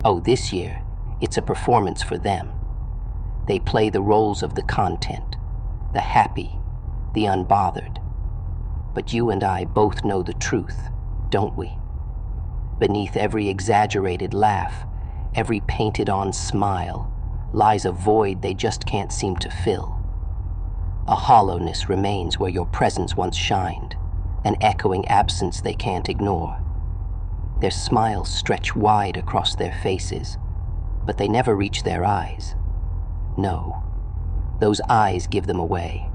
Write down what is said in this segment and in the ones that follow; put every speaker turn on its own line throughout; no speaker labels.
Oh, this year, it's a performance for them. They play the roles of the content, the happy, the unbothered. But you and I both know the truth, don't we? Beneath every exaggerated laugh, every painted-on smile, lies a void they just can't seem to fill. A hollowness remains where your presence once shined, an echoing absence they can't ignore. Their smiles stretch wide across their faces, but they never reach their eyes. No, those eyes give them away.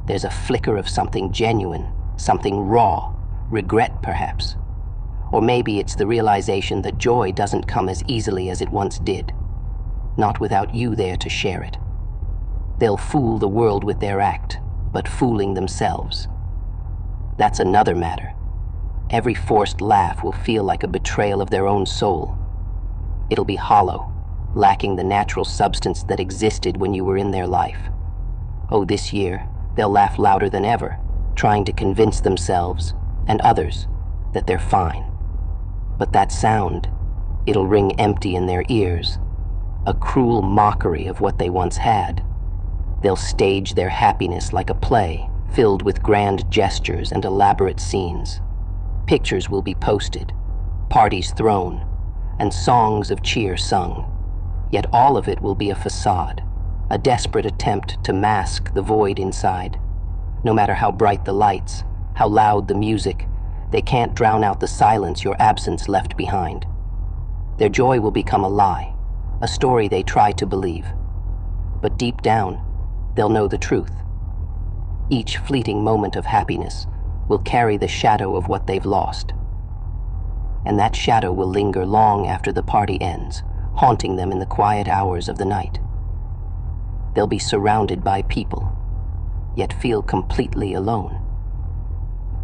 There's a flicker of something genuine, something raw, regret perhaps. Or maybe it's the realization that joy doesn't come as easily as it once did, not without you there to share it. They'll fool the world with their act, but fooling themselves. That's another matter. Every forced laugh will feel like a betrayal of their own soul. It'll be hollow, lacking the natural substance that existed when you were in their life. Oh, this year, they'll laugh louder than ever, trying to convince themselves and others that they're fine. But that sound, it'll ring empty in their ears, a cruel mockery of what they once had. They'll stage their happiness like a play, filled with grand gestures and elaborate scenes. Pictures will be posted, parties thrown, and songs of cheer sung. Yet all of it will be a facade, a desperate attempt to mask the void inside. No matter how bright the lights, how loud the music, they can't drown out the silence your absence left behind. Their joy will become a lie, a story they try to believe. But deep down, they'll know the truth. Each fleeting moment of happiness will carry the shadow of what they've lost. And that shadow will linger long after the party ends, haunting them in the quiet hours of the night. They'll be surrounded by people, yet feel completely alone.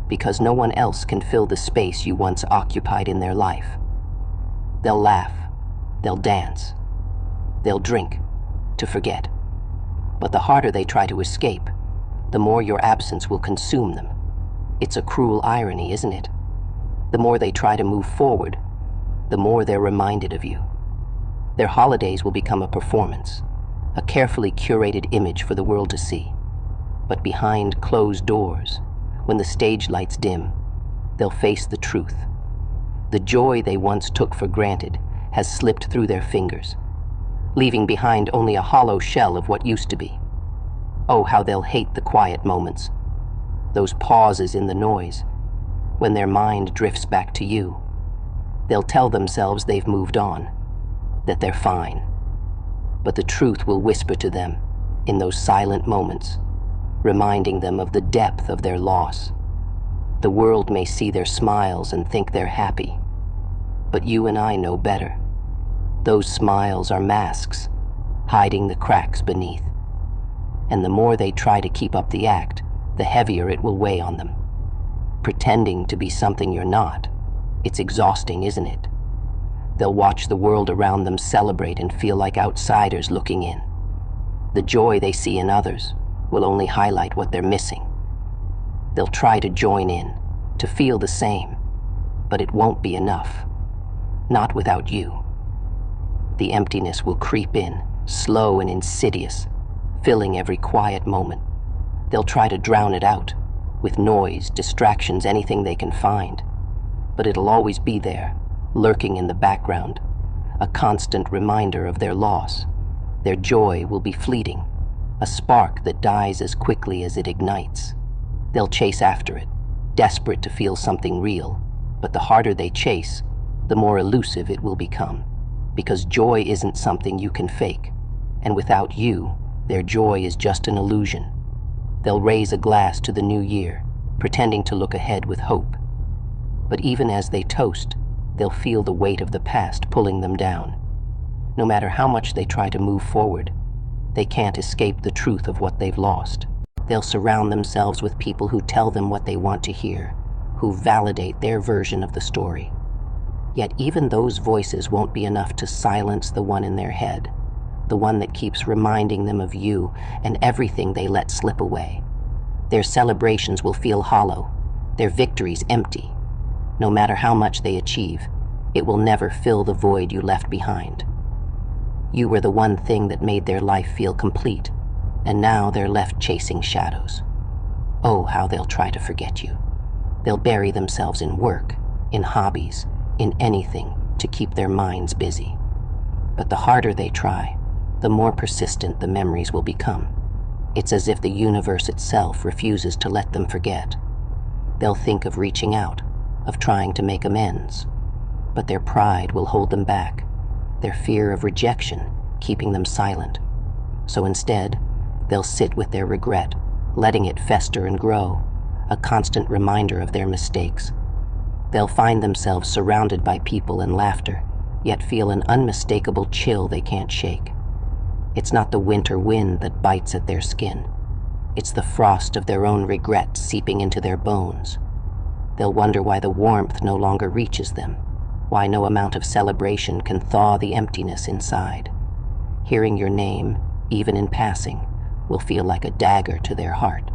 Because no one else can fill the space you once occupied in their life. They'll laugh, they'll dance, they'll drink to forget. But the harder they try to escape, the more your absence will consume them. It's a cruel irony, isn't it? The more they try to move forward, the more they're reminded of you. Their holidays will become a performance, a carefully curated image for the world to see. But behind closed doors, when the stage lights dim, they'll face the truth. The joy they once took for granted has slipped through their fingers, leaving behind only a hollow shell of what used to be. Oh, how they'll hate the quiet moments, those pauses in the noise, when their mind drifts back to you. They'll tell themselves they've moved on, that they're fine. But the truth will whisper to them in those silent moments, reminding them of the depth of their loss. The world may see their smiles and think they're happy, but you and I know better. Those smiles are masks, hiding the cracks beneath. And the more they try to keep up the act, the heavier it will weigh on them. Pretending to be something you're not, it's exhausting, isn't it? They'll watch the world around them celebrate and feel like outsiders looking in. The joy they see in others will only highlight what they're missing. They'll try to join in, to feel the same, but it won't be enough. Not without you. The emptiness will creep in, slow and insidious, filling every quiet moment. They'll try to drown it out, with noise, distractions, anything they can find. But it'll always be there, lurking in the background, a constant reminder of their loss. Their joy will be fleeting, a spark that dies as quickly as it ignites. They'll chase after it, desperate to feel something real, but the harder they chase, the more elusive it will become, because joy isn't something you can fake, and without you, their joy is just an illusion. They'll raise a glass to the new year, pretending to look ahead with hope. But even as they toast, they'll feel the weight of the past pulling them down. No matter how much they try to move forward, they can't escape the truth of what they've lost. They'll surround themselves with people who tell them what they want to hear, who validate their version of the story. Yet even those voices won't be enough to silence the one in their head, the one that keeps reminding them of you and everything they let slip away. Their celebrations will feel hollow, their victories empty. No matter how much they achieve, It will never fill the void you left behind. You were the one thing that made their life feel complete, and now they're left chasing shadows. Oh, how they'll try to forget you. They'll bury themselves in work, in hobbies, in anything to keep their minds busy. But the harder they try, the more persistent the memories will become. It's as if the universe itself refuses to let them forget. They'll think of reaching out, of trying to make amends. But their pride will hold them back, their fear of rejection keeping them silent. So instead, they'll sit with their regret, letting it fester and grow, a constant reminder of their mistakes. They'll find themselves surrounded by people and laughter, yet feel an unmistakable chill they can't shake. It's not the winter wind that bites at their skin. It's the frost of their own regret seeping into their bones. They'll wonder why the warmth no longer reaches them, why no amount of celebration can thaw the emptiness inside. Hearing your name, even in passing, will feel like a dagger to their heart.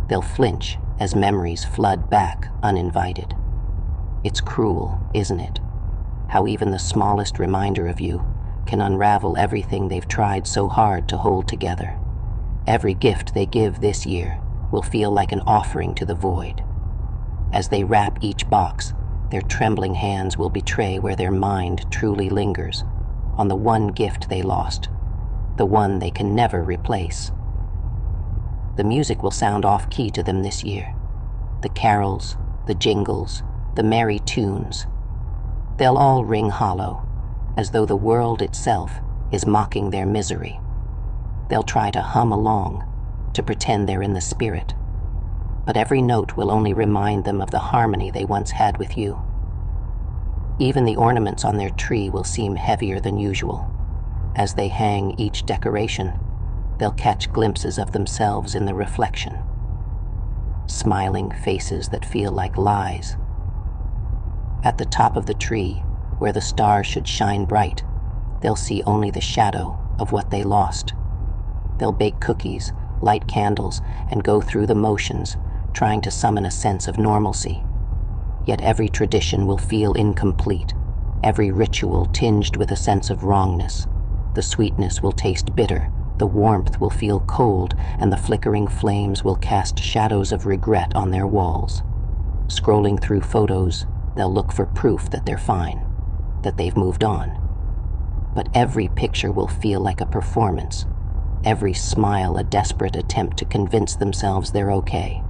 They'll flinch as memories flood back uninvited. It's cruel, isn't it? How even the smallest reminder of you can unravel everything they've tried so hard to hold together. Every gift they give this year will feel like an offering to the void. As they wrap each box, their trembling hands will betray where their mind truly lingers, on the one gift they lost, the one they can never replace. The music will sound off-key to them this year. The carols, the jingles, the merry tunes. They'll all ring hollow, as though the world itself is mocking their misery. They'll try to hum along, to pretend they're in the spirit. But every note will only remind them of the harmony they once had with you. Even the ornaments on their tree will seem heavier than usual. As they hang each decoration, they'll catch glimpses of themselves in the reflection. Smiling faces that feel like lies. At the top of the tree, where the stars should shine bright, they'll see only the shadow of what they lost. They'll bake cookies, light candles, and go through the motions, trying to summon a sense of normalcy. Yet every tradition will feel incomplete, every ritual tinged with a sense of wrongness. The sweetness will taste bitter, the warmth will feel cold, and the flickering flames will cast shadows of regret on their walls. Scrolling through photos, they'll look for proof that they're fine, that they've moved on. But every picture will feel like a performance, every smile a desperate attempt to convince themselves they're okay.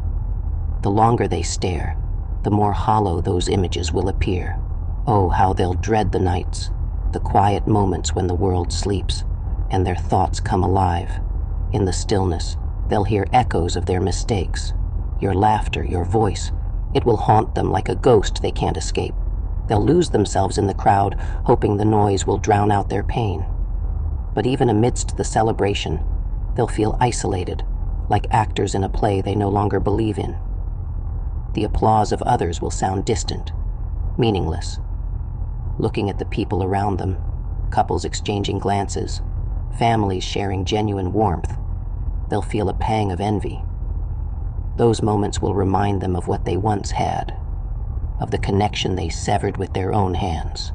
The longer they stare, the more hollow those images will appear. Oh, how they'll dread the nights, the quiet moments when the world sleeps, and their thoughts come alive. In the stillness, they'll hear echoes of their mistakes, your laughter, your voice. It will haunt them like a ghost they can't escape. They'll lose themselves in the crowd, hoping the noise will drown out their pain. But even amidst the celebration, they'll feel isolated, like actors in a play they no longer believe in. The applause of others will sound distant, meaningless. Looking at the people around them, couples exchanging glances, families sharing genuine warmth, they'll feel a pang of envy. Those moments will remind them of what they once had, of the connection they severed with their own hands.